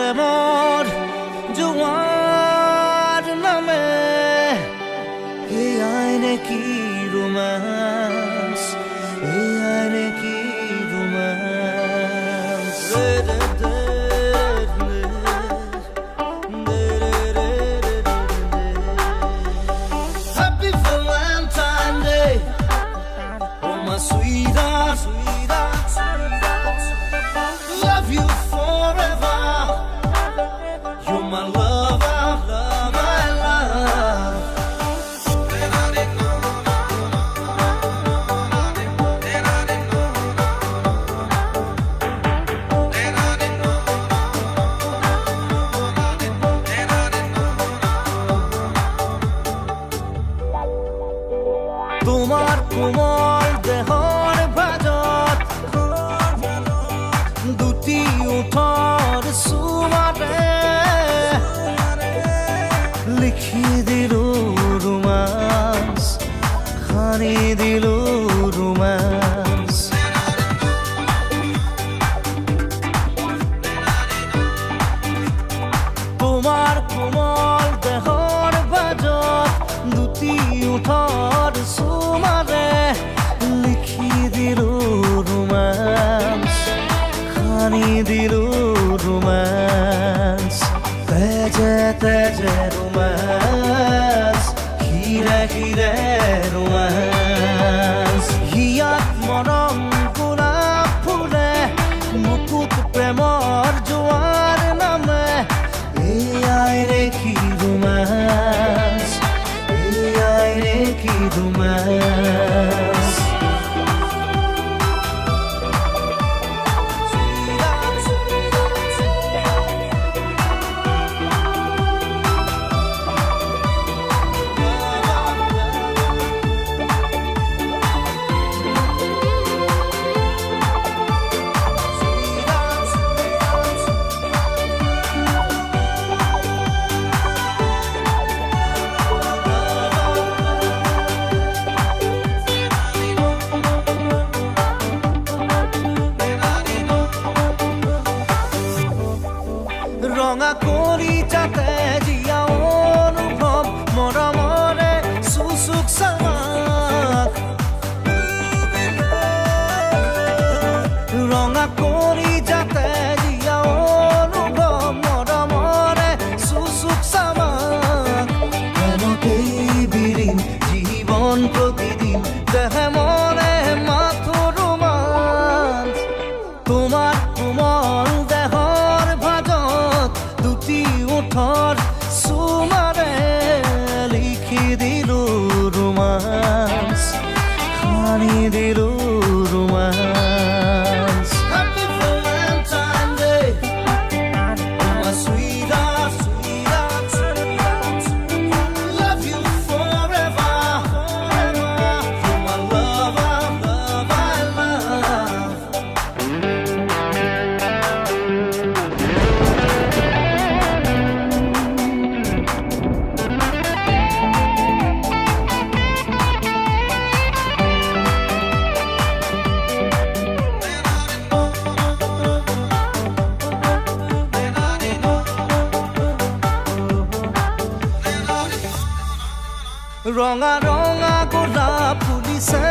প্ৰেমৰ জোৱাৰ নামে এয়াই নেকি ৰোমাঞ্চ এয়াই নেকি ৰোমাঞ্চ Happy Valentine's Day Oh my sweetheart Love you forever You're my lover my love তোমার কোমল দেহৰ ভাজত দুটি ওঠৰ চুমাৰে লিখি দিলো ৰোমাঞ্চ খানি দিলো ৰোমাঞ্চ তোমাৰ কোমল দেহৰ ভাজত দুটি ওঠৰ চুমাৰে লিখি দিলো ৰোমাঞ্চ খানি দিলো ৰোমাঞ্চ তেজে তেজে ৰোমাঞ্চ হিৰে হিৰে ৰোমাঞ্চ হিয়াত মৰম গোলাপ ফুলে মুকুট প্ৰেমৰ জোৱাৰ নামে এয়াই নেকি ৰোমাঞ্চ এয়াই নেকি ৰোমাঞ্চ ৰঙা কৰি যাতে জিয়া অনুভৱ মৰমৰে সুসুক চামাক ৰঙা কৰি যাতে জিয়া অনুভৱ মৰমৰে সুসুক চামাক প্ৰেমতেই বিলীন জীৱন প্ৰতিদিন দেহে মনে মাথো ৰোমাঞ্চ তোমাৰ কোমল দেহৰ ভাজত দুটি ওঠৰ চুমাৰে লিখি দিলো ৰোমাঞ্চ খানি দিলো ৰোমাঞ্চ Happy Valentine's Day Oh my sweetheart Love you forever You're my lover my love ৰঙা ৰঙা গোলাপ ফুলিছে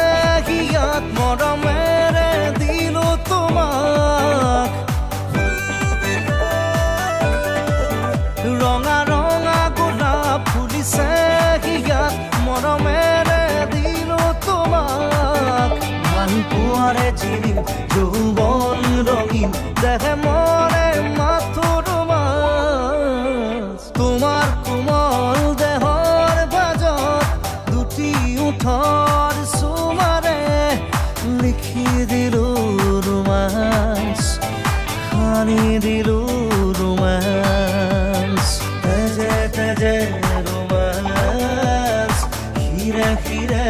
হিয়াত মৰমেৰে দিলো তোমাক ৰঙা ৰঙা গোলাপ ফুলিছে হিয়াত মৰমেৰে দিলো তোমাক মালপোৱাৰে জিলিম যৌৱন ৰঙীন দেহে মনে মাথো ৰোমাঞ্চ তোমাৰ কোমল দেহৰ ভাজত দুটি ওঠৰ চুমাৰে লিখি দিলো ৰোমাঞ্চ খানি দিলো ৰোমাঞ্চ তেজে তেজে ৰোমাঞ্চ হিৰে হিৰে